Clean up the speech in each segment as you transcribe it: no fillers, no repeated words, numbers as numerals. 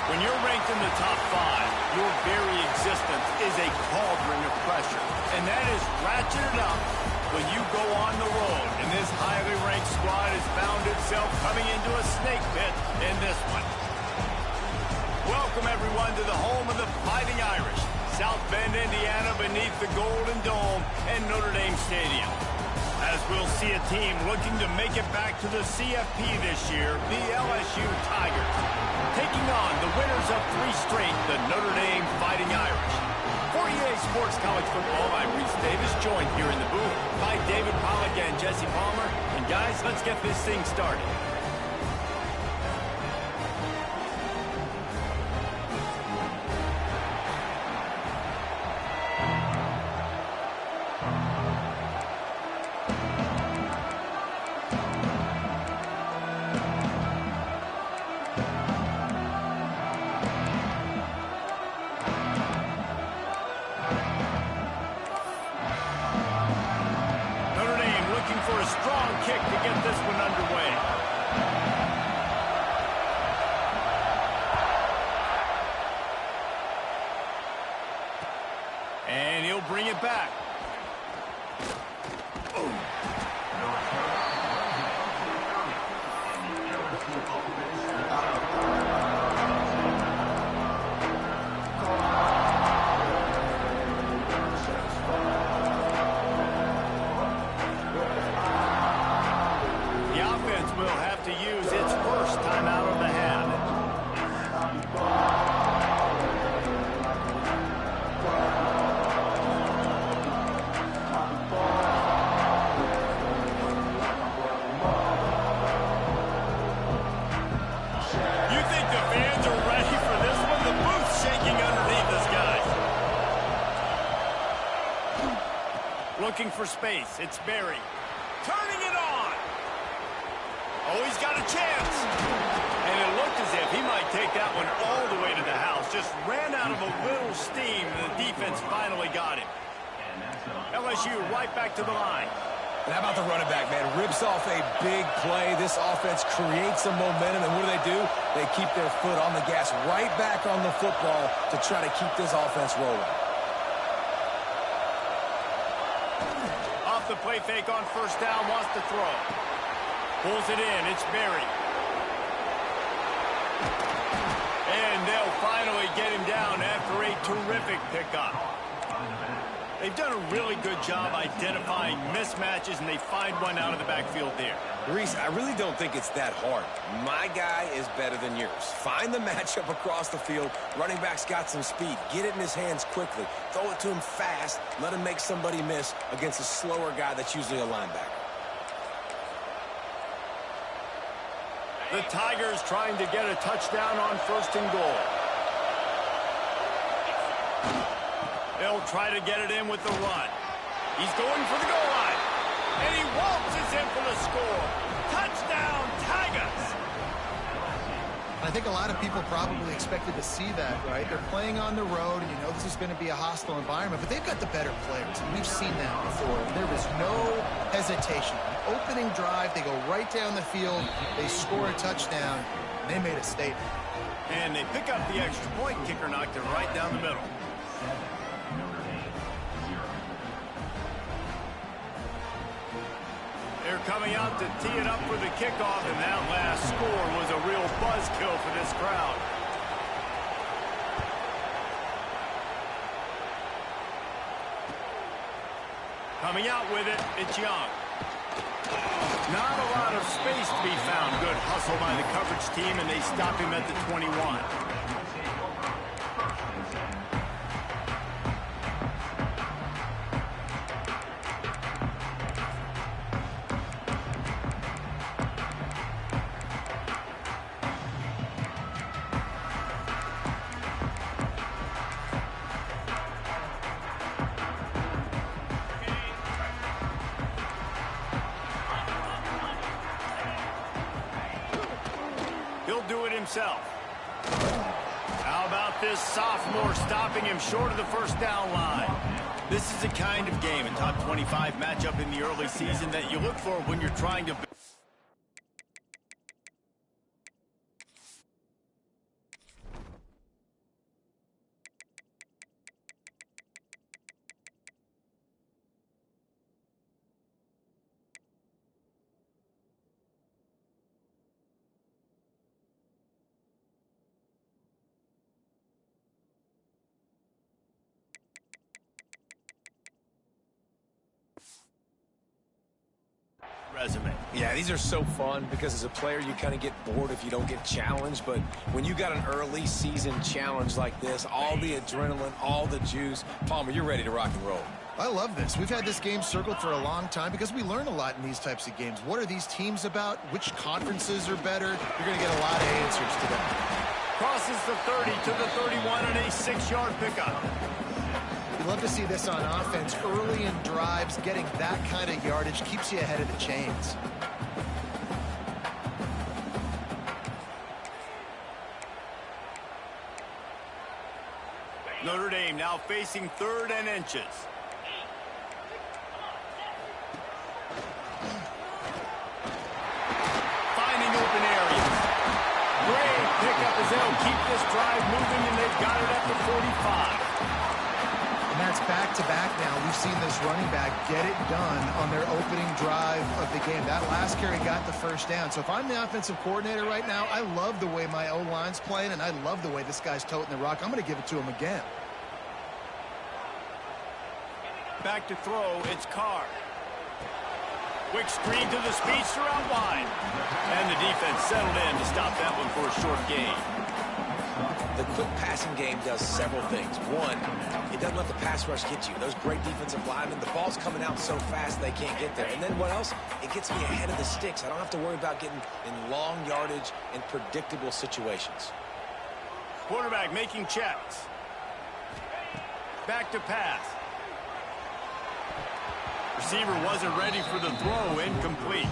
When you're ranked in the top 5, your very existence is a cauldron of pressure. And that is ratcheted up when you go on the road. And this highly ranked squad has found itself coming into a snake pit in this one. Welcome, everyone, to the home of the Fighting Irish. South Bend, Indiana, beneath the Golden Dome and Notre Dame Stadium. As we'll see a team looking to make it back to the CFP this year, the LSU Tigers, taking on the winners of 3 straight, the Notre Dame Fighting Irish. For EA Sports College Football, I'm Reese Davis, joined here in the booth by David Pollack and Jesse Palmer. And guys, let's get this thing started. For a strong kick to get this one underway. And he'll bring it back. Will have to use its first time out of the half. You think the fans are ready for this one? The booth's shaking underneath us, guys. Looking for space. It's Barry. Turning it on. Oh, he's got a chance. And it looked as if he might take that one all the way to the house. Just ran out of a little steam, and the defense finally got him. LSU right back to the line. And how about the running back, man? Rips off a big play. This offense creates some momentum, and what do? They keep their foot on the gas right back on the football to try to keep this offense rolling. Off the play fake on first down, wants to throw. Pulls it in. It's Barry. And they'll finally get him down after a terrific pickup. They've done a really good job identifying mismatches, and they find one out of the backfield there. Reese, I really don't think it's that hard. My guy is better than yours. Find the matchup across the field. Running back's got some speed. Get it in his hands quickly. Throw it to him fast. Let him make somebody miss against a slower guy that's usually a linebacker. The Tigers trying to get a touchdown on 1st and goal. They'll try to get it in with the run. He's going for the goal line. And he waltzes in for the score. Touchdown, Tigers! I think a lot of people probably expected to see that, right? They're playing on the road, and you know this is going to be a hostile environment, but they've got the better players, and we've seen that before. There was no hesitation. Opening drive, they go right down the field, they score a touchdown, and they made a statement. And they pick up the extra point. Kicker knocked it right down the middle. They're coming out to tee it up for the kickoff, and that last score was a real buzzkill for this crowd. Coming out with it, it's Young. Not a lot of space to be found. Good hustle by the coverage team, and they stop him at the 21. He'll do it himself. How about this sophomore stopping him short of the first down line? This is the kind of game, a top 25 matchup in the early season, that you look for when you're trying to... resume. Yeah, these are so fun because as a player, you kind of get bored if you don't get challenged. But when you got an early season challenge like this, all the adrenaline, all the juice, Palmer, you're ready to rock and roll. I love this. We've had this game circled for a long time because we learn a lot in these types of games. What are these teams about? Which conferences are better? You're going to get a lot of answers today. Crosses the 30 to the 31 and a 6-yard pickup. You love to see this on offense. Early in drives, getting that kind of yardage keeps you ahead of the chains. Notre Dame now facing 3rd and inches. Finding open areas. Great pickup as they'll keep this drive moving, and they've got it at the 45. And that's back-to-back now. We've seen this running back get it done on their opening drive of the game. That last carry got the first down. So if I'm the offensive coordinator right now, I love the way my O-line's playing, and I love the way this guy's toting the rock. I'm going to give it to him again. Back to throw, it's Carr. Quick screen to the speedster out wide. And the defense settled in to stop that one for a short gain. The quick passing game does several things. One, it doesn't let the pass rush get you. Those great defensive linemen, the ball's coming out so fast they can't get there. And then what else? It gets me ahead of the sticks. I don't have to worry about getting in long yardage and predictable situations. Quarterback making checks. Back to pass. Receiver wasn't ready for the throw, incomplete.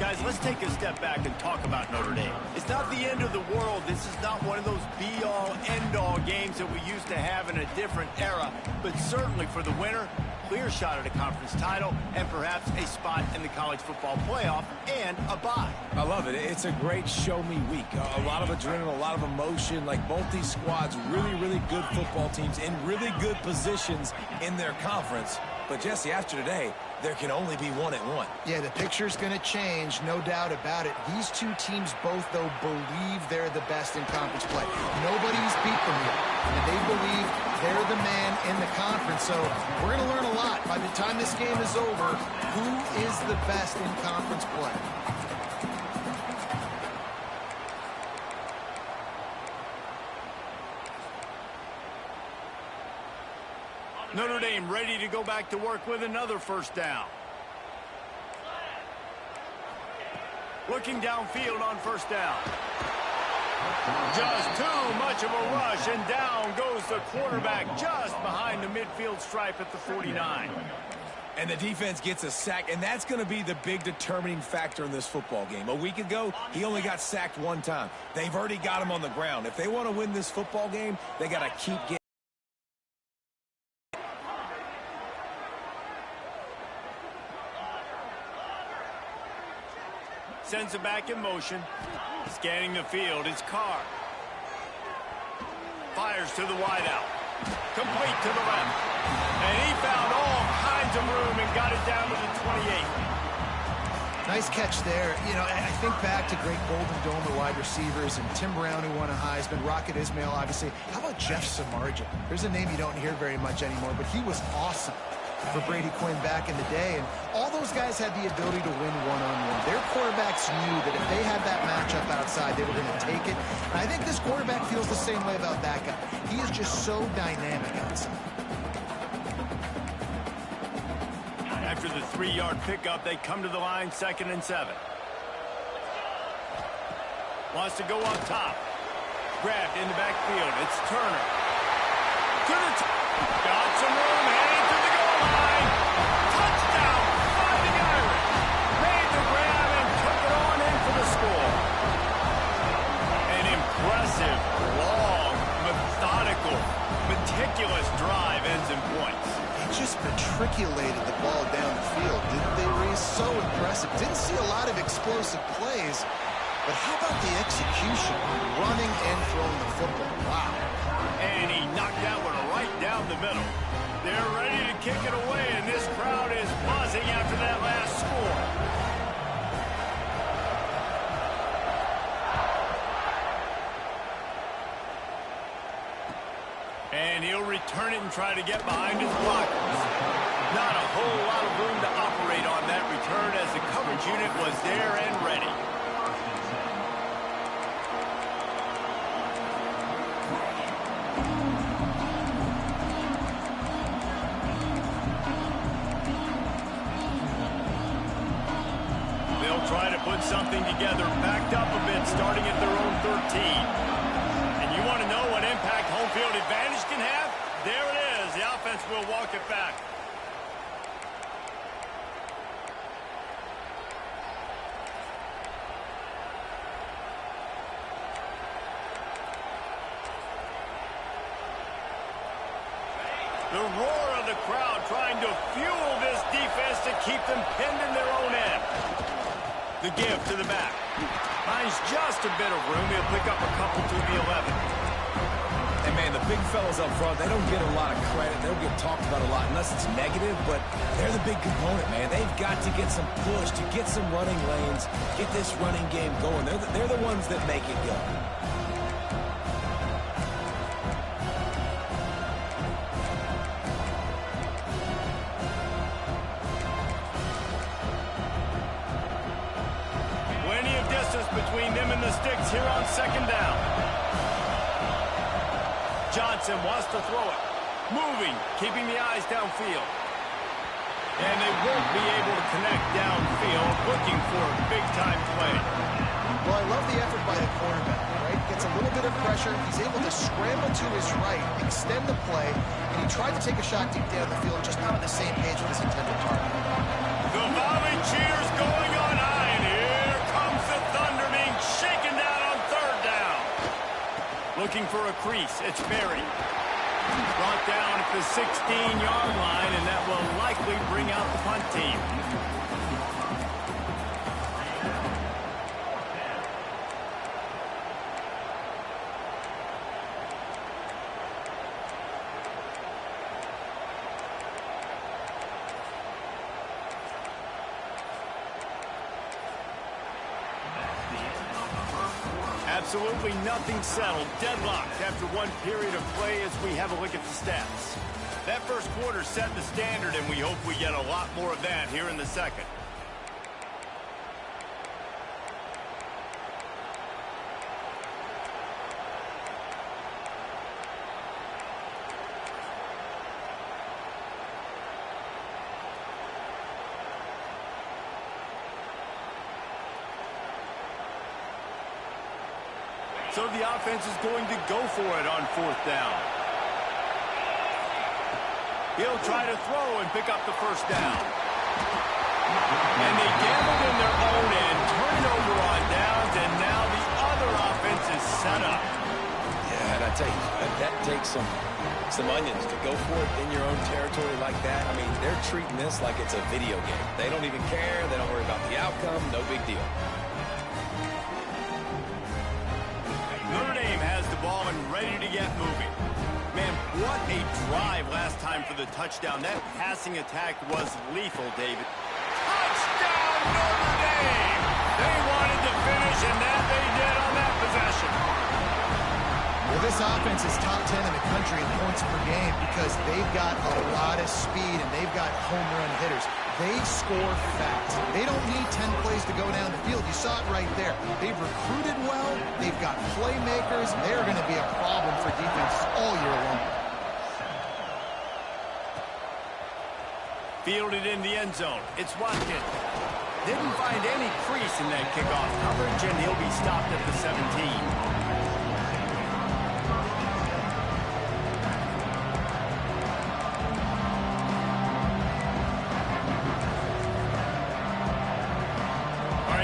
Guys, let's take a step back and talk about Notre Dame. It's not the end of the world. This is not one of those be-all, end-all games that we used to have in a different era. But certainly for the winner, clear shot at a conference title and perhaps a spot in the college football playoff and a bye. I love it. It's a great show-me week. A lot of adrenaline, a lot of emotion. Like both these squads, really, really good football teams in really good positions in their conference. But, Jesse, after today, there can only be one at one. Yeah, the picture's going to change, no doubt about it. These two teams both, though, believe they're the best in conference play. Nobody's beat them yet, and they believe they're the man in the conference. So we're going to learn a lot. By the time this game is over, who is the best in conference play? Notre Dame ready to go back to work with another first down. Looking downfield on first down. Just too much of a rush, and down goes the quarterback just behind the midfield stripe at the 49. And the defense gets a sack, and that's going to be the big determining factor in this football game. A week ago, he only got sacked one time. They've already got him on the ground. If they want to win this football game, they got to keep getting. Sends it back in motion. Scanning the field, it's Carr. Fires to the wideout. Complete to the left. And he found all kinds of room and got it down to the 28. Nice catch there. You know, I think back to great Golden Dome of wide receivers and Tim Brown, who won a Heisman, Rocket Ismail, obviously. How about Jeff Samardzija? There's a name you don't hear very much anymore, but he was awesome for Brady Quinn back in the day, and all those guys had the ability to win one-on-one. Their quarterbacks knew that if they had that matchup outside, they were going to take it. And I think this quarterback feels the same way about that guy. He is just so dynamic outside. After the 3-yard pickup, they come to the line, 2nd and 7. Wants to go up top. Grabbed in the backfield. It's Turner. To the got some room, heading to the goal line. Touchdown, Fighting Irish. Made the grab and took it on in for the score. An impressive, long, methodical, meticulous drive ends in points. They just matriculated the ball down the field, didn't they, Reese? So impressive. Didn't see a lot of explosive plays, but how about the execution, running and throwing the football? Wow. And he knocked that one right down the middle. They're ready to kick it away, and this crowd is buzzing after that last score. And he'll return it and try to get behind his blockers. Not a whole lot of room to operate on that return as the coverage unit was there and ready. They'll try to put something together, backed up a bit, starting at their own 13. And you want to know what impact home field advantage can have? There it is. The offense will walk it back. The roar of the crowd trying to fuel this defense to keep them pinned in their own end. The give to the back. Finds just a bit of room. He'll pick up a couple to the 11. And, man, the big fellas up front, they don't get a lot of credit. They don't get talked about a lot unless it's negative, but they're the big component, man. They've got to get some push, to get some running lanes, get this running game going. They're the ones that make it go. Between them and the sticks here on second down. Johnson wants to throw it. Moving, keeping the eyes downfield. And they won't be able to connect downfield, looking for a big-time play. Well, I love the effort by the cornerback, right? Gets a little bit of pressure. He's able to scramble to his right, extend the play, and he tried to take a shot deep down the field, just not on the same page with his intended target. The volley cheers going on high, and here comes the thunder being shaken down on third down. Looking for a crease. It's Berry. Brought down at the 16-yard line, and that will likely bring out the punt team. Absolutely nothing settled. Deadlocked after one period of play as we have a look at the stats. That first quarter set the standard, and we hope we get a lot more of that here in the second. So the offense is going to go for it on fourth down. He'll try to throw and pick up the first down. And they gambled in their own end, turn it over on downs, and now the other offense is set up. Yeah, and I tell you, that takes some onions to go for it in your own territory like that. I mean, they're treating this like it's a video game. They don't even care. They don't worry about the outcome. No big deal. Notre Dame has the ball and ready to get moving. Man, what a drive last time for the touchdown. That passing attack was lethal, David. Touchdown, Notre Dame! They wanted to finish, and that they did on that possession. Well, this offense is top 10 in the country in points per game because they've got a lot of speed and they've got home run hitters. They score fast. They don't need 10 plays to go down the field. You saw it right there. They've recruited well. They've got playmakers. They're going to be a problem for defense all year long. Fielded in the end zone. It's Watkins. Didn't find any crease in that kickoff coverage, and he'll be stopped at the 17.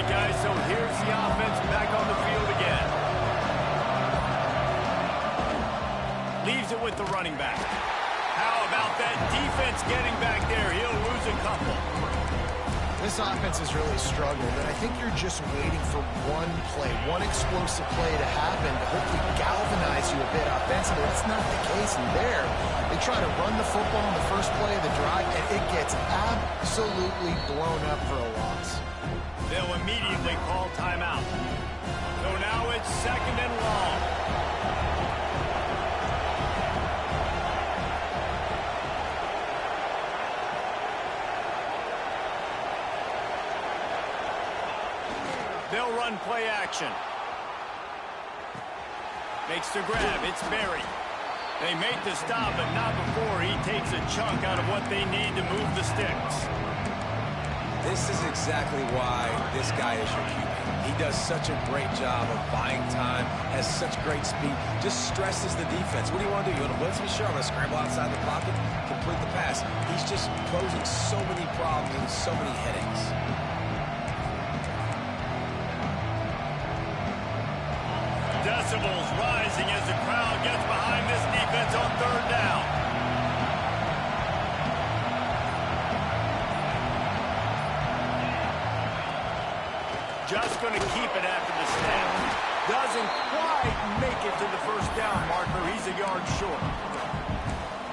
Guys, so here's the offense back on the field again. Leaves it with the running back. How about that defense getting back there? He'll lose a couple. This offense has really struggled, and I think you're just waiting for one play, one explosive play to happen to hopefully galvanize you a bit offensively. That's not the case in there. They try to run the football in the first play of the drive, and it gets absolutely blown up for a loss. They'll immediately call timeout. So now it's second and long. They'll run play action. Makes the grab. It's Berry. They make the stop, but not before he takes a chunk out of what they need to move the sticks. This is exactly why this guy is your QB. He does such a great job of buying time, has such great speed, just stresses the defense. What do you want to do? You want to blitz me? Sure, I'm going to scramble outside the pocket, complete the pass. He's just posing so many problems and so many headaches. Decibels rising as the crowd gets behind this defense on third down. Just going to keep it after the snap. Doesn't quite make it to the first down marker. He's a yard short.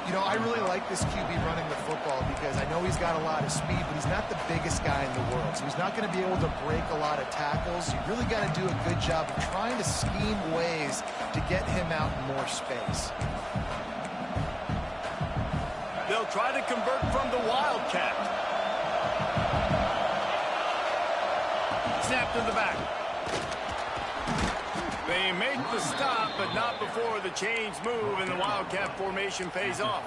You know, I really like this QB running the football because I know he's got a lot of speed, but he's not the biggest guy in the world. So he's not going to be able to break a lot of tackles. You really got to do a good job of trying to scheme ways to get him out in more space. They'll try to convert from the Wildcat. Snap to the back. They make the stop, but not before the chains move and the Wildcat formation pays off.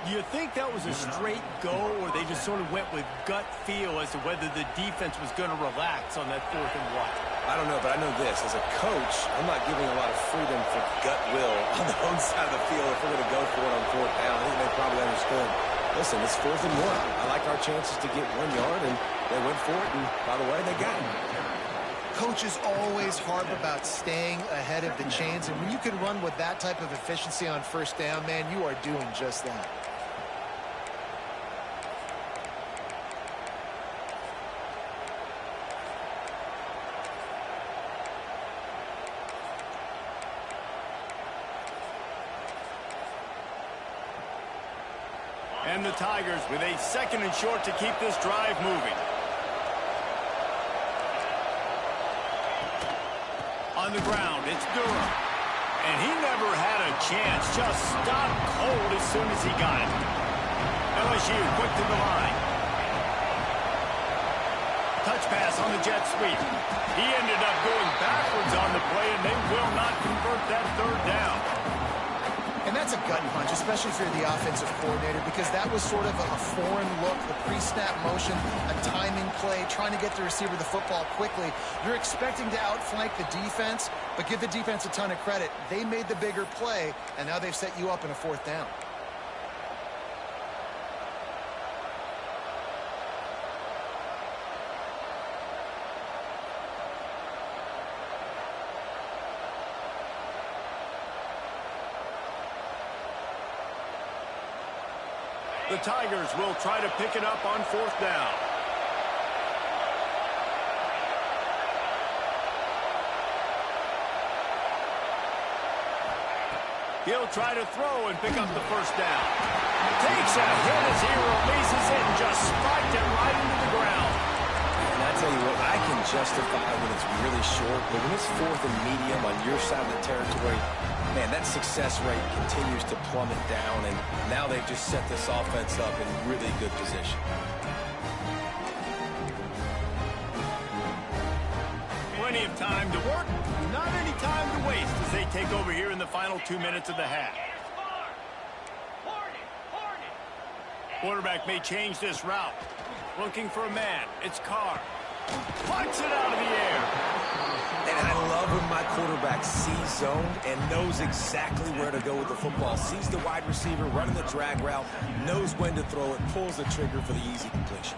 Do you think that was a straight go, or they just sort of went with gut feel as to whether the defense was going to relax on that 4th and 1? I don't know, but I know this. As a coach, I'm not giving a lot of freedom for gut will on the own side of the field if we're going to go for it on 4th down. I think they probably understood. Listen, it's 4th and 1. I like our chances to get 1 yard, and they went for it, and by the way, they got it. Coaches always harp about staying ahead of the chains, and when you can run with that type of efficiency on 1st down, man, you are doing just that. And the Tigers with a 2nd and short to keep this drive moving. On the ground, it's Durham. And he never had a chance, just stopped cold as soon as he got it. LSU quick to the line. Touch pass on the jet sweep. He ended up going backwards on the play, and they will not convert that 3rd down. And that's a gut punch, especially if you're the offensive coordinator, because that was sort of a foreign look, the pre-snap motion, a timing play, trying to get the receiver the football quickly. You're expecting to outflank the defense, but give the defense a ton of credit. They made the bigger play, and now they've set you up in a 4th down. The Tigers will try to pick it up on 4th down. He'll try to throw and pick up the 1st down. Takes a hit as he releases it and just spiked it right into the ground. And I tell you what, I can justify when it's really short, but when it's 4th and medium on your side of the territory, man, that success rate continues to plummet down, and now they've just set this offense up in really good position. Plenty of time to work, not any time to waste as they take over here in the final 2 minutes of the half. Quarterback may change this route. Looking for a man. It's Carr. Punts it out of the air. And I love when my quarterback sees zone and knows exactly where to go with the football. Sees the wide receiver running the drag route, knows when to throw it, pulls the trigger for the easy completion.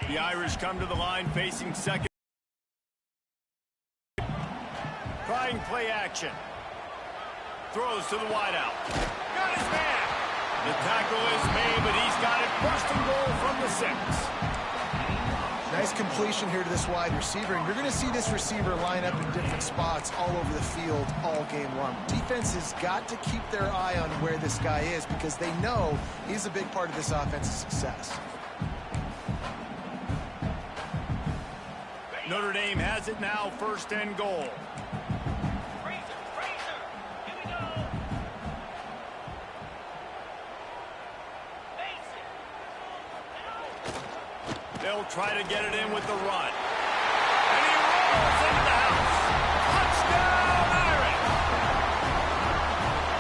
The Irish come to the line facing 2nd. Trying play action. Throws to the wideout. Got his man. The tackle is made, but he's got it 1st and goal from the 6. Nice completion here to this wide receiver, and you're going to see this receiver line up in different spots all over the field all game long. Defense has got to keep their eye on where this guy is because they know he's a big part of this offense's success. Notre Dame has it now, 1st and goal. They'll try to get it in with the run. And he rolls into the house. Touchdown, Irish!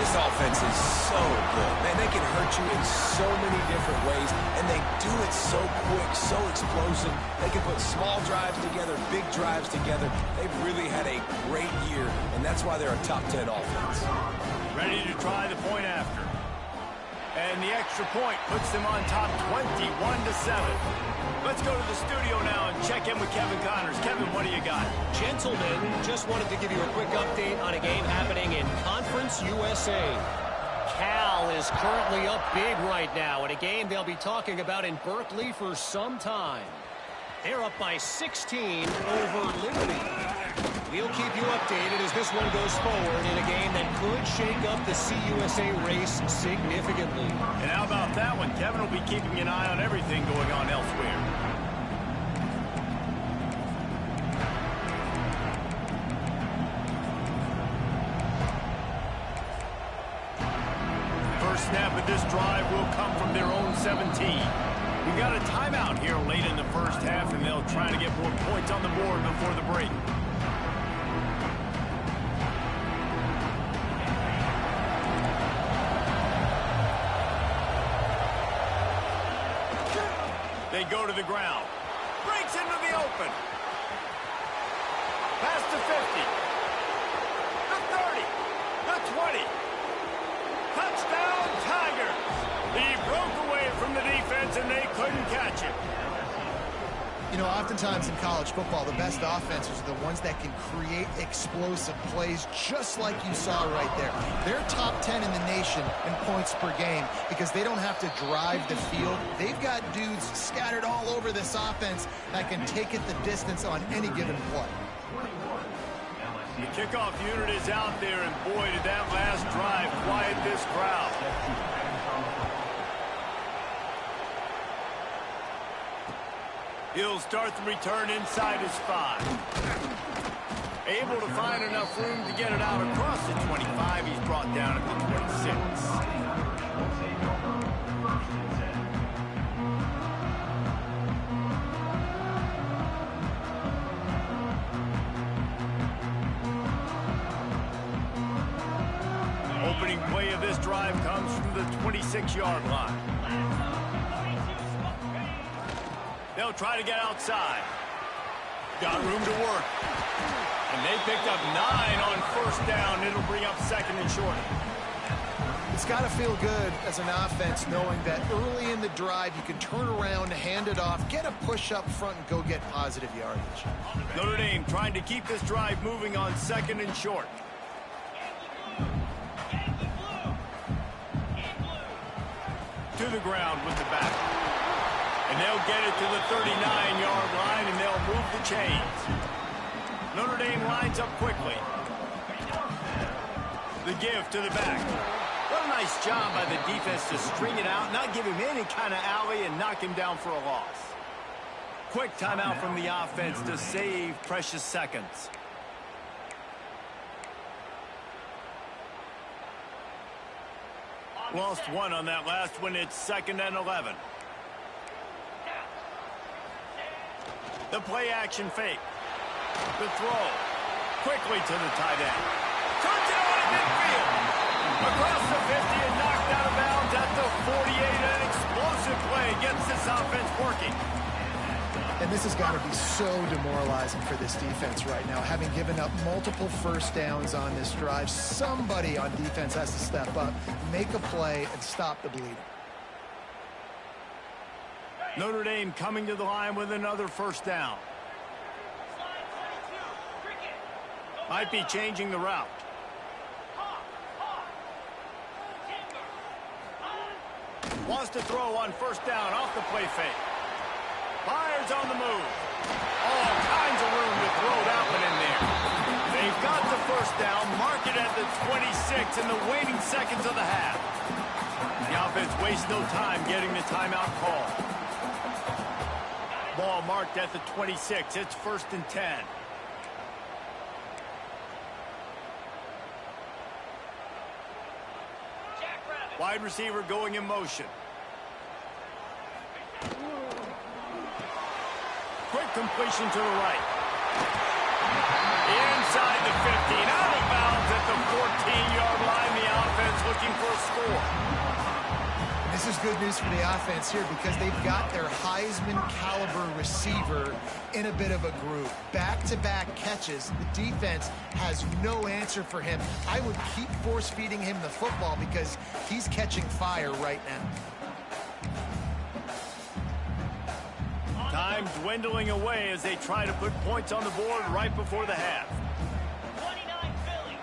This offense is so good. Man, they can hurt you in so many different ways, and they do it so quick, so explosive. They can put small drives together, big drives together. They've really had a great year, and that's why they're a top 10 offense. Ready to try the point after. And the extra point puts them on top 21-7. Let's go to the studio now and check in with Kevin Connors. Kevin, what do you got? Gentlemen, just wanted to give you a quick update on a game happening in Conference USA. Cal is currently up big right now in a game they'll be talking about in Berkeley for some time. They're up by 16 over Liberty. We'll keep you updated as this one goes forward in a game that could shake up the CUSA race significantly. And how about that one? Kevin will be keeping an eye on everything going on elsewhere. First snap of this drive will come from their own 17. We got a timeout here late in the first half, and they'll try to get more points on the board before the break. They go to the ground. Breaks into the open. Pass to 50. The 30. The 20. Touchdown, Tigers. He broke away from the defense, and they couldn't catch him. You know, oftentimes in college football, the best offenses are the ones that can create explosive plays, just like you saw right there. They're top 10 in the nation in points per game because they don't have to drive the field. They've got dudes scattered all over this offense that can take it the distance on any given play. The kickoff unit is out there, and boy, did that last drive quiet this crowd. He'll start the return inside his 5. Able to find enough room to get it out across the 25. He's brought down at the 26. Opening play of this drive comes from the 26-yard line. They'll try to get outside. Got room to work. And they picked up 9 on first down. It'll bring up second and short. It's got to feel good as an offense knowing that early in the drive you can turn around, hand it off, get a push up front, and go get positive yardage. Notre Dame trying to keep this drive moving on second and short. To the ground with the back. And they'll get it to the 39-yard line, and they'll move the chains. Notre Dame lines up quickly. The give to the back. What a nice job by the defense to string it out, not give him any kind of alley, and knock him down for a loss. Quick timeout from the offense to save precious seconds. Lost 1 on that last one. It's 2nd and 11. The play action fake. The throw. Quickly to the tight end. Turns it on in midfield. Across the 50 and knocked out of bounds at the 48. An explosive play gets this offense working. And this has got to be so demoralizing for this defense right now. Having given up multiple first downs on this drive, somebody on defense has to step up, make a play, and stop the bleeding. Notre Dame coming to the line with another first down. Might be changing the route. Wants to throw on first down off the play fake. Fires on the move. All kinds of room to throw that one in there. They've got the first down, mark it at the 26 in the waning seconds of the half. The offense wastes no time getting the timeout call. Ball marked at the 26. It's 1st and 10. Wide receiver going in motion. quick completion to the right. Inside the 15, out of bounds at the 14-yard line. The offense looking for a score. This is good news for the offense here because they've got their Heisman-caliber receiver in a bit of a groove. Back-to-back catches. The defense has no answer for him. I would keep force-feeding him the football because he's catching fire right now. Time dwindling away as they try to put points on the board right before the half. 29 Philly.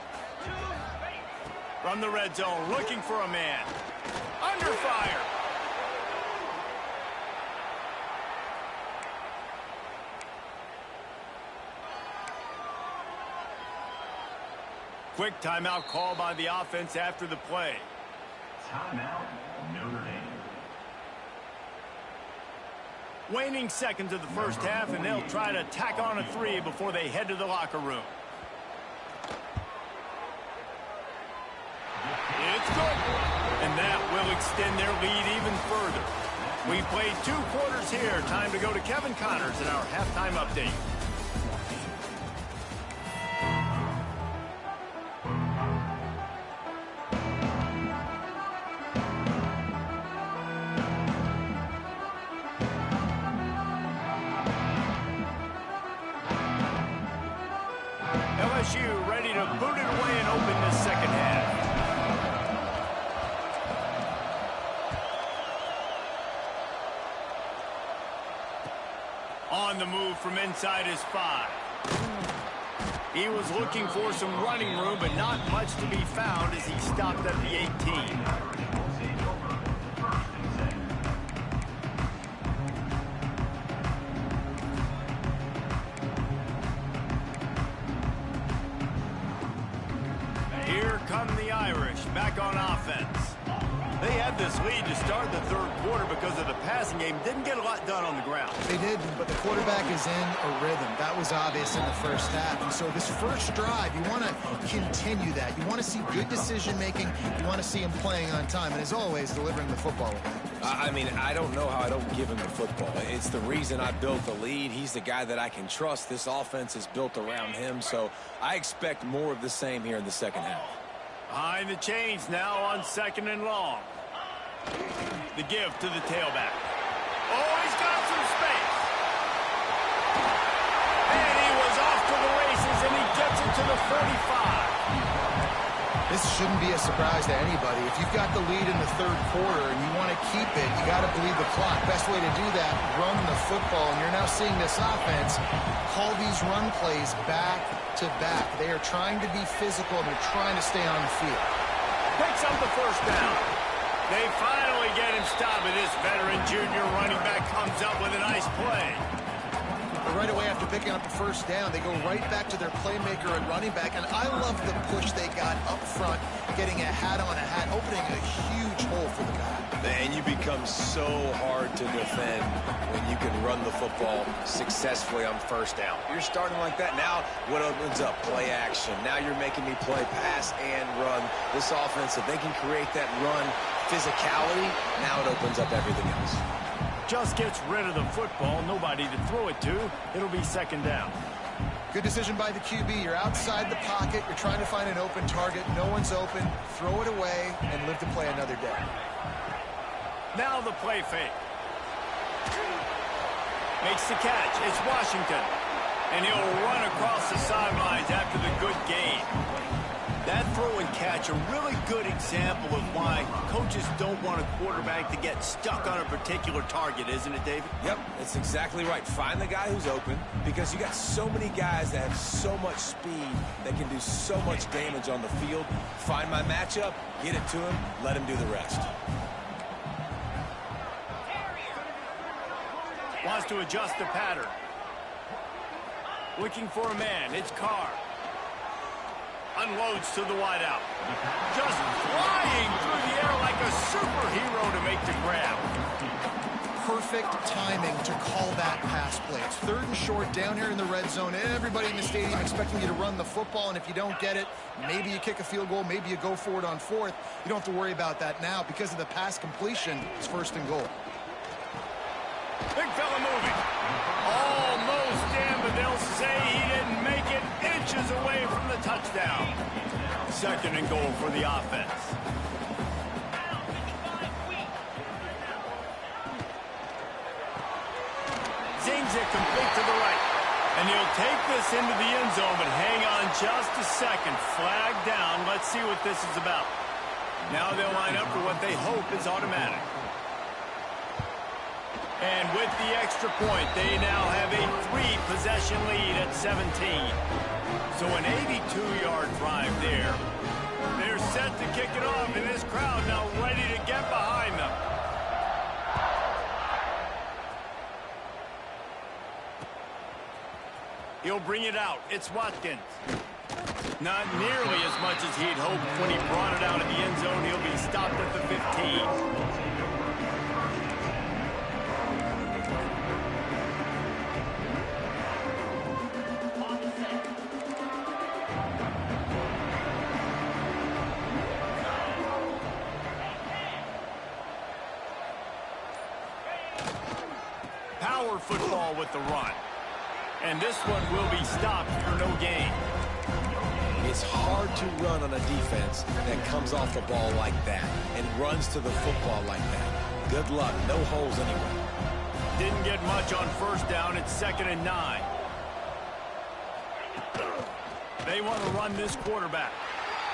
From the red zone, looking for a man. Under fire. Quick timeout call by the offense after the play. Timeout, Notre Dame. Waning seconds of the first half, and they'll try to tack on a 3 before they head to the locker room. It's good. And that will extend their lead even further. We've played 2 quarters here. Time to go to Kevin Connors in our halftime update. LSU ready to boot it away and open this second half. On the move from inside his 5. He was looking for some running room, but not much to be found as he stopped at the 18. Here come the Irish back on offense. They had this lead to start the third quarter because of the passing game. Didn't get a lot done on the ground. They did, but the quarterback is in a rhythm. That was obvious in the first half. And so this first drive, you want to continue that. You want to see good decision-making. You want to see him playing on time. And as always, delivering the football. I mean, I don't know how I don't give him the football. It's the reason I built the lead. He's the guy that I can trust. This offense is built around him. So I expect more of the same here in the second half. Behind the chains now on 2nd and long. The give to the tailback. Oh, he's got some space. And he was off to the races, and he gets it to the 45. This shouldn't be a surprise to anybody. If you've got the lead in the third quarter and you want to keep it, you got to bleed the clock. Best way to do that, run the football. And you're now seeing this offense call these run plays back to back. They are trying to be physical, and they're trying to stay on the field. Picks up the first down. They finally get him stopped, and this veteran junior running back comes up with a nice play. But right away after picking up the first down, they go right back to their playmaker at running back. And I love the push they got up front, getting a hat on a hat, opening a huge hole for the back. And you become so hard to defend when you can run the football successfully on first down. You're starting like that. Now what opens up? Play action. Now you're making me play pass and run. This offense, if they can create that run physicality, now it opens up everything else. Just gets rid of the football. Nobody to throw it to. It'll be 2nd down. Good decision by the QB. You're outside the pocket. You're trying to find an open target. No one's open. Throw it away and live to play another day. Now the play fake. Makes the catch. It's Washington. And he'll run across the sidelines after the good gain. That throw and catch, a really good example of why coaches don't want a quarterback to get stuck on a particular target, isn't it, David? Yep, that's exactly right. Find the guy who's open, because you got so many guys that have so much speed that can do so much damage on the field. Find my matchup, get it to him, let him do the rest. Wants to adjust the pattern. Looking for a man. It's Carr. Unloads to the wideout. Just flying through the air like a superhero to make the grab. Perfect timing to call that pass play. It's 3rd and short down here in the red zone. Everybody in the stadium expecting you to run the football, and if you don't get it, maybe you kick a field goal, maybe you go for it on 4th. You don't have to worry about that now because of the pass completion. It's 1st and goal. Big fella moving. Almost but they'll say he didn't make it inches away from the touchdown. Second and goal for the offense. Zings it complete to the right. And he'll take this into the end zone, but hang on just a second. Flag down. Let's see what this is about. Now they'll line up for what they hope is automatic. And with the extra point, they now have a 3-possession lead at 17. So an 82-yard drive there. They're set to kick it off, and this crowd now ready to get behind them. He'll bring it out. It's Watkins. Not nearly as much as he'd hoped when he brought it out of the end zone. He'll be stopped at the 15. Power football with the run. And this one will be stopped for no gain. It's hard to run on a defense that comes off the ball like that and runs to the football like that. Good luck. No holes anyway. Didn't get much on first down. It's 2nd and 9. They want to run this quarterback.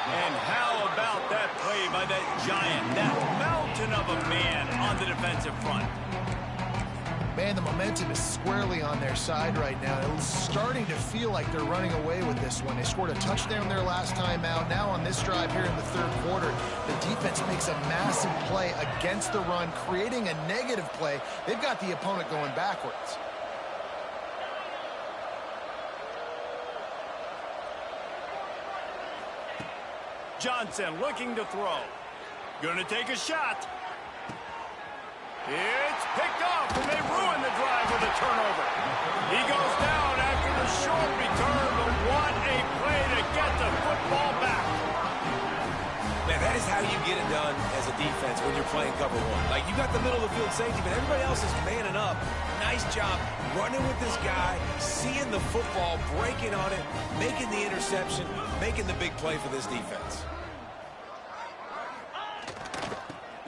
And how about that play by that giant, that mountain of a man on the defensive front? Man, the momentum is squarely on their side right now. It's starting to feel like they're running away with this one. They scored a touchdown their last time out. Now on this drive here in the third quarter, the defense makes a massive play against the run, creating a negative play. They've got the opponent going backwards. Johnson looking to throw. Gonna take a shot. It's picked off, and they ruin the drive with a turnover. He goes down after the short return, but what a play to get the football back. Man, that is how you get it done as a defense when you're playing cover one. Like, you got the middle of the field safety, but everybody else is manning up. Nice job running with this guy, seeing the football, breaking on it, making the interception, making the big play for this defense.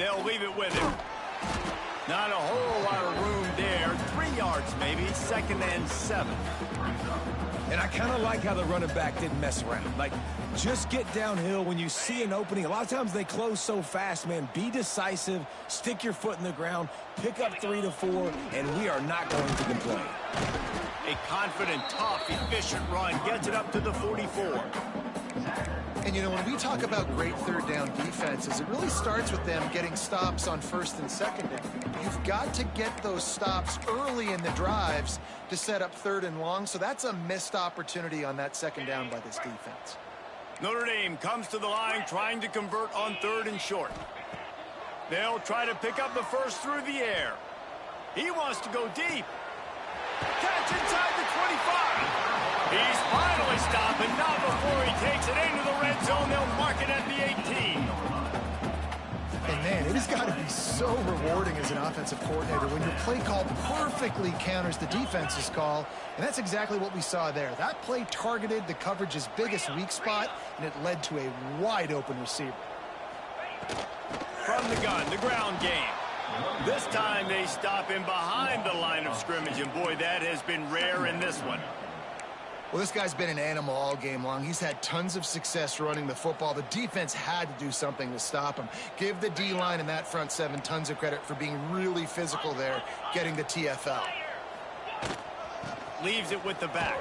They'll leave it with him. Not a whole lot of room there. 3 yards maybe. 2nd and 7. And I kind of like how the running back didn't mess around. Like, just get downhill when you see an opening. A lot of times they close so fast, man. Be decisive. Stick your foot in the ground. Pick up 3 to 4, and we are not going to complain. A confident, tough, efficient run gets it up to the 44. And, you know, when we talk about great third down defenses, it really starts with them getting stops on 1st and 2nd down. You've got to get those stops early in the drives to set up 3rd and long, so that's a missed opportunity on that 2nd down by this defense. Notre Dame comes to the line trying to convert on 3rd and short. They'll try to pick up the first through the air. He wants to go deep. Catch inside the 25. He's finally stopped, and not before he takes it into the red zone. They'll mark it at the 18. And, man, it has got to be so rewarding as an offensive coordinator when your play call perfectly counters the defense's call, and that's exactly what we saw there. That play targeted the coverage's biggest weak spot, and it led to a wide-open receiver. From the gun, the ground game. This time they stop him behind the line of scrimmage, and boy, that has been rare in this one. Well, this guy's been an animal all game long. He's had tons of success running the football. The defense had to do something to stop him. Give the D-line and that front seven tons of credit for being really physical there, getting the TFL. Leaves it with the back.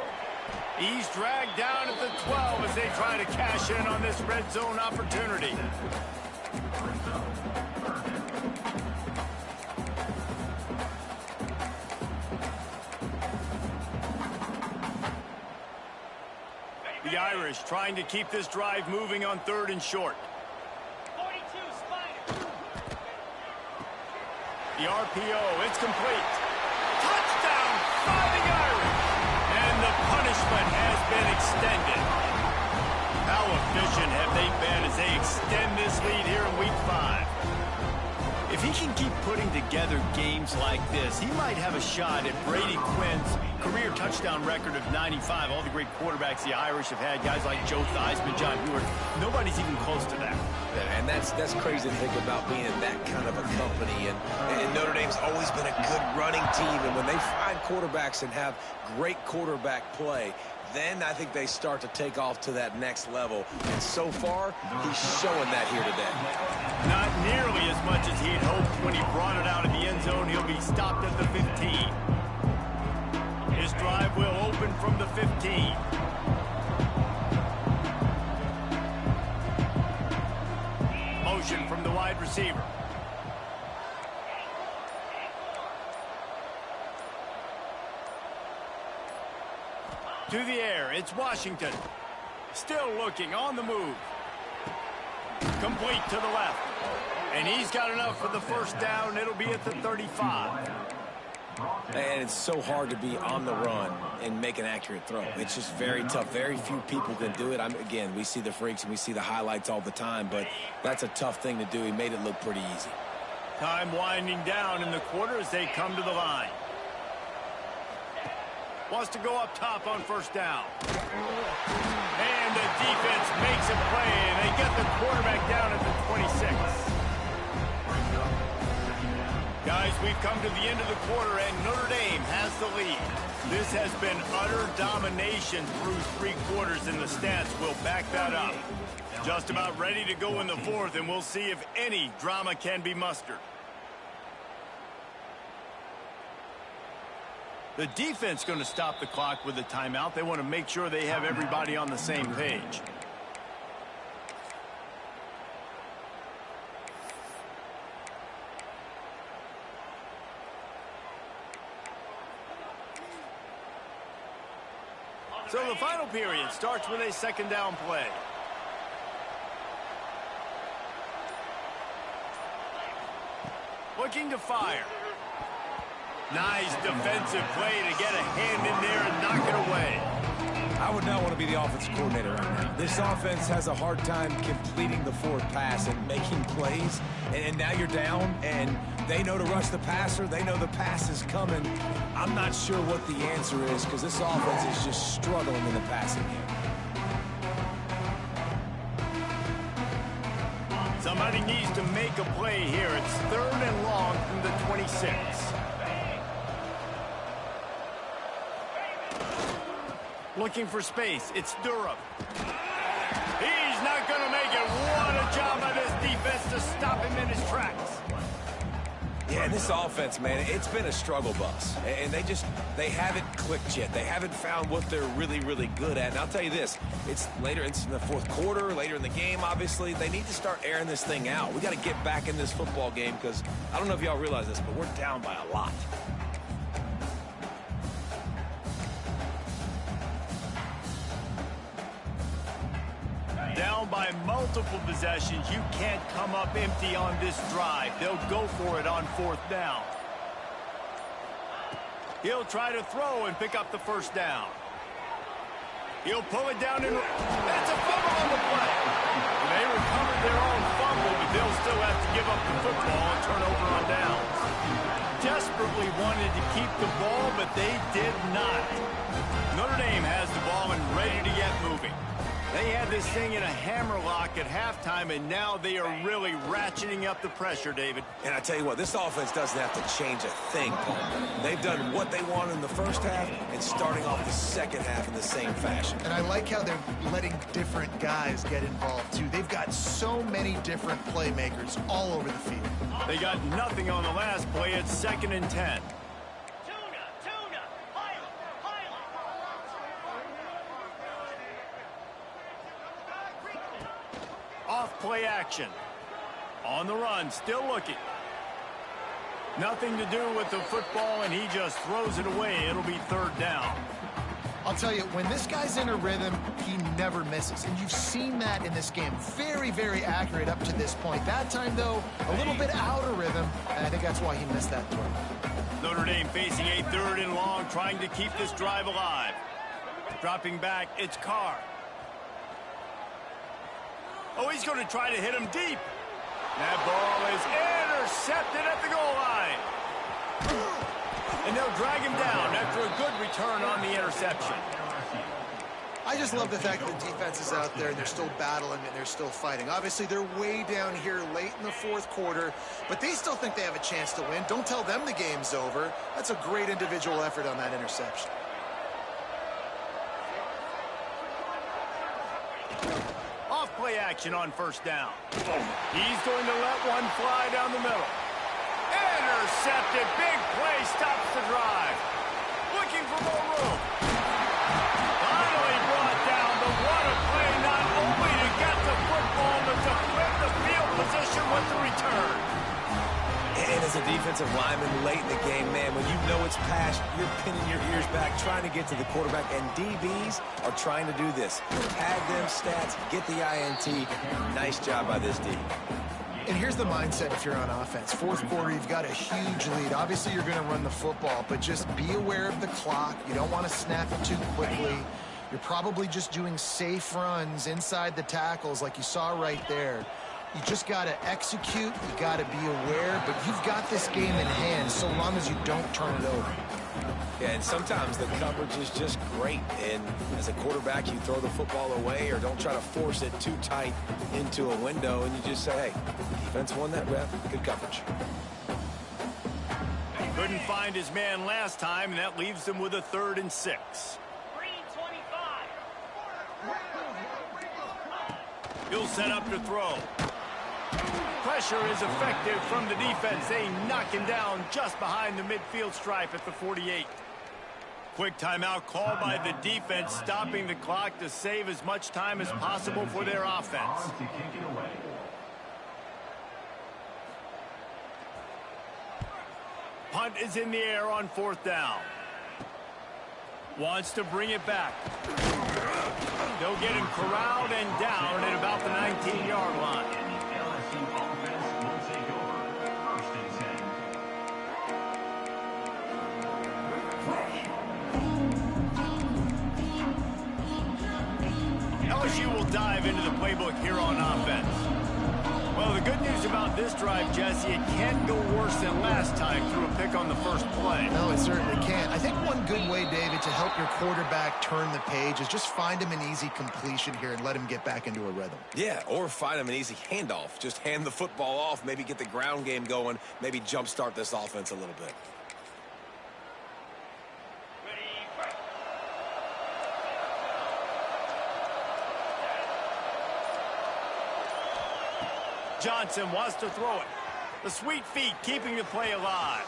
He's dragged down at the 12 as they try to cash in on this red zone opportunity. The Irish trying to keep this drive moving on 3rd and short. 42 Spider. The RPO, it's complete. Touchdown, Fighting Irish! And the punishment has been extended. How efficient have they been as they extend this lead here in Week 5? If he can keep putting together games like this, he might have a shot at Brady Quinn's career touchdown record of 95. All the great quarterbacks the Irish have had, guys like Joe Theismann, John Hewitt, nobody's even close to that. Yeah, and that's crazy to think about being in that kind of a company. And Notre Dame's always been a good running team. And when they find quarterbacks and have great quarterback play, then I think they start to take off to that next level. And so far, he's showing that here today. Not nearly as much as he'd hoped when he brought it out of the end zone. He'll be stopped at the 15. His drive will open from the 15. Motion from the wide receiver. To the air, it's Washington. Still looking, on the move. Complete to the left. And he's got enough for the first down. It'll be at the 35. And it's so hard to be on the run and make an accurate throw. It's just very tough. Very few people can do it. Again, we see the freaks and we see the highlights all the time, but that's a tough thing to do. He made it look pretty easy. Time winding down in the quarter as they come to the line. Wants to go up top on first down. And the defense makes a play, and they get the quarterback down at the 26. Guys, we've come to the end of the quarter, and Notre Dame has the lead. This has been utter domination through 3 quarters, and the stats will back that up. Just about ready to go in the 4th, and we'll see if any drama can be mustered. The defense going to stop the clock with a timeout. They want to make sure they have everybody on the same page. So the final period starts with a second down play. Looking to fire. Nice defensive play to get a hand in there and knock it away. I would not want to be the offensive coordinator right now. This offense has a hard time completing the forward pass and making plays. And now you're down, and they know to rush the passer. They know the pass is coming. I'm not sure what the answer is because this offense is just struggling in the passing game. Somebody needs to make a play here. It's 3rd and long from the 26. Looking for space. It's Durham. He's not going to make it. What a job by this defense to stop him in his tracks. Yeah, and this offense, man, it's been a struggle bus. And they haven't clicked yet. They haven't found what they're really, really good at. And I'll tell you this, it's later, it's in the 4th quarter, later in the game, obviously. They need to start airing this thing out. We got to get back in this football game because I don't know if y'all realize this, but we're down by a lot. Down by multiple possessions. You can't come up empty on this drive. They'll go for it on 4th down. He'll try to throw and pick up the first down. He'll pull it down and that's a fumble on the play. They recovered their own fumble, but they'll still have to give up the football and turn over on downs. Desperately wanted to keep the ball, but they did not. Notre Dame has the ball and ready to get moving. They had this thing in a hammerlock at halftime, and now they are really ratcheting up the pressure, David. And I tell you what, this offense doesn't have to change a thing, Paul. They've done what they wanted in the first half and starting off the second half in the same fashion. And I like how they're letting different guys get involved, too. They've got so many different playmakers all over the field. They got nothing on the last play. It's 2nd and 10. Off-play action. On the run, still looking. Nothing to do with the football, and he just throws it away. It'll be 3rd down. I'll tell you, when this guy's in a rhythm, he never misses. And you've seen that in this game. Very, very accurate up to this point. That time, though, a little bit out of rhythm, and I think that's why he missed that throw. Notre Dame facing a 3rd and long, trying to keep this drive alive. Dropping back, it's Carr. Oh, he's going to try to hit him deep. That ball is intercepted at the goal line. And they'll drag him down after a good return on the interception. I just love the fact that the defense is out there and they're still battling and they're still fighting. Obviously, they're way down here late in the fourth quarter, but they still think they have a chance to win. Don't tell them the game's over. That's a great individual effort on that interception. Off-play action on first down. He's going to let one fly down the middle. Intercepted. Big play stops the drive. Looking for more room. Finally brought down, but what a play, not only to get the football, but to flip the field position with the return. And as a defensive lineman late in the game, man, when you know it's past, you're pinning your ears back, trying to get to the quarterback, and DBs are trying to do this. Tag them stats, get the INT. Nice job by this D. And here's the mindset if you're on offense. Fourth quarter, you've got a huge lead. Obviously, you're going to run the football, but just be aware of the clock. You don't want to snap it too quickly. You're probably just doing safe runs inside the tackles like you saw right there. You just got to execute. You got to be aware, but you've got this game in hand so long as you don't turn it over. Yeah, and sometimes the coverage is just great. And as a quarterback, you throw the football away or don't try to force it too tight into a window, and you just say, hey, defense won that rep. Good coverage. Couldn't find his man last time, and that leaves him with a 3rd and 6. 3:25. He'll set up to throw. Pressure is effective from the defense. They knock him down just behind the midfield stripe at the 48. Quick timeout called by the defense, stopping the clock to save as much time as possible for their offense. Punt is in the air on 4th down. Wants to bring it back. They'll get him corralled and down at about the 19-yard line. LSU will dive into the playbook here on offense. Well, the good news about this drive, Jesse, it can't go worse than last time through a pick on the first play. No, it certainly can't. I think one good way, David, to help your quarterback turn the page is just find him an easy completion here and let him get back into a rhythm. Yeah, or find him an easy handoff. Just hand the football off, maybe get the ground game going, maybe jumpstart this offense a little bit. Johnson wants to throw it. The sweet feet keeping the play alive.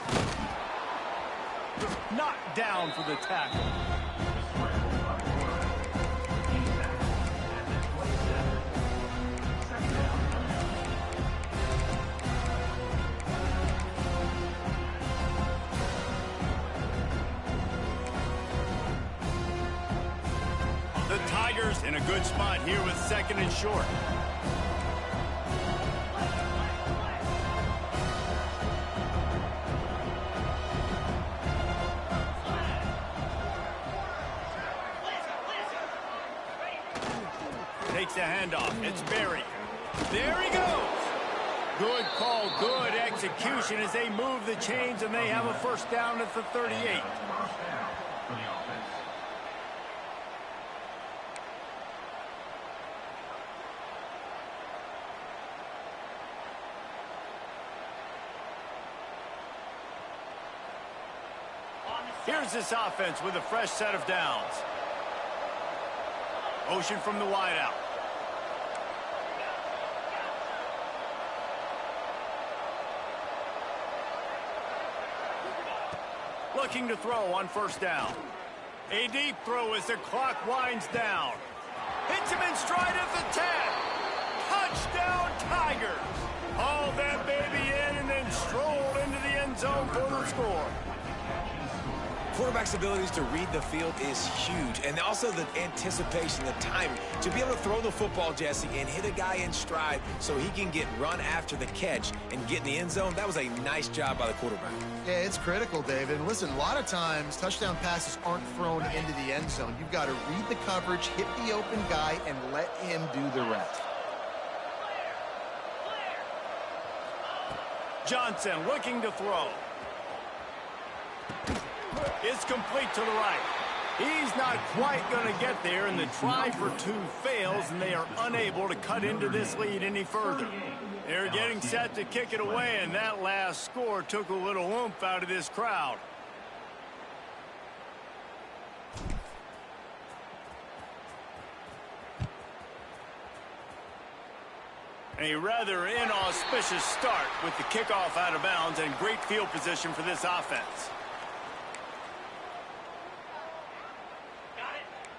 Knocked down for the tackle. The Tigers in a good spot here with 2nd and short. Takes a handoff. It's Berry. There he goes. Good call, good execution as they move the chains and they have a 1st down at the 38. Here's this offense with a fresh set of downs. Motion from the wideout. Looking to throw on 1st down. A deep throw as the clock winds down. Hits him in stride at the 10. Touchdown Tigers. Haul that baby in and then stroll into the end zone for the score. Quarterback's abilities to read the field is huge, and also the anticipation, the timing. To be able to throw the football, Jesse, and hit a guy in stride so he can get run after the catch and get in the end zone, that was a nice job by the quarterback. Yeah, it's critical, David. And listen, a lot of times touchdown passes aren't thrown into the end zone. You've got to read the coverage, hit the open guy, and let him do the rest. Johnson looking to throw. It's complete to the right. He's not quite going to get there, and the try for two fails, and they are unable to cut into this lead any further. They're getting set to kick it away, and that last score took a little oomph out of this crowd. A rather inauspicious start with the kickoff out of bounds and great field position for this offense.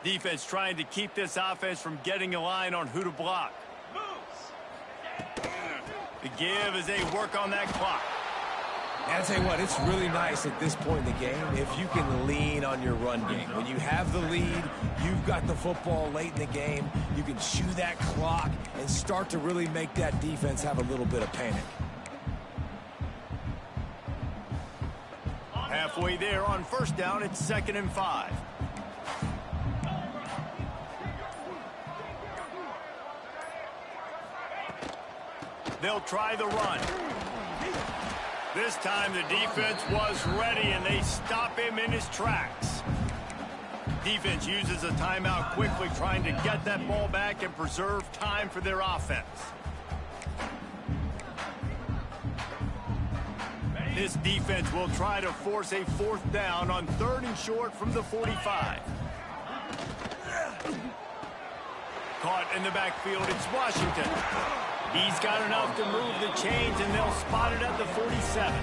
Defense trying to keep this offense from getting a line on who to block. The give as they work on that clock. And I'll tell you what, it's really nice at this point in the game if you can lean on your run game. When you have the lead, you've got the football late in the game, you can chew that clock and start to really make that defense have a little bit of panic. Halfway there on first down, it's 2nd and 5. They'll try the run. This time the defense was ready, and they stop him in his tracks. Defense uses a timeout quickly, trying to get that ball back and preserve time for their offense. This defense will try to force a 4th down on 3rd and short from the 45. Caught in the backfield, it's Washington. He's got enough to move the chains, and they'll spot it at the 47.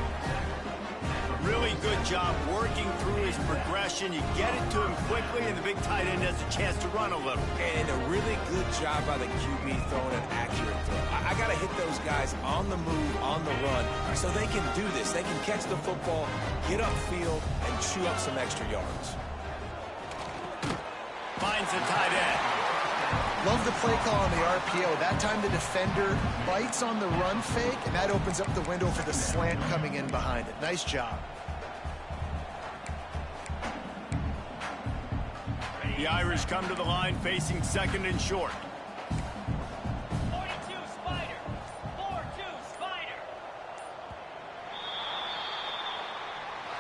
Really good job working through his progression. You get it to him quickly, and the big tight end has a chance to run a little. And a really good job by the QB throwing an accurate throw. I got to hit those guys on the move, on the run, so they can do this. They can catch the football, get upfield, and chew up some extra yards. Finds the tight end. Love the play call on the RPO. That time the defender bites on the run fake, and that opens up the window for the slant coming in behind it. Nice job. The Irish come to the line facing 2nd and short.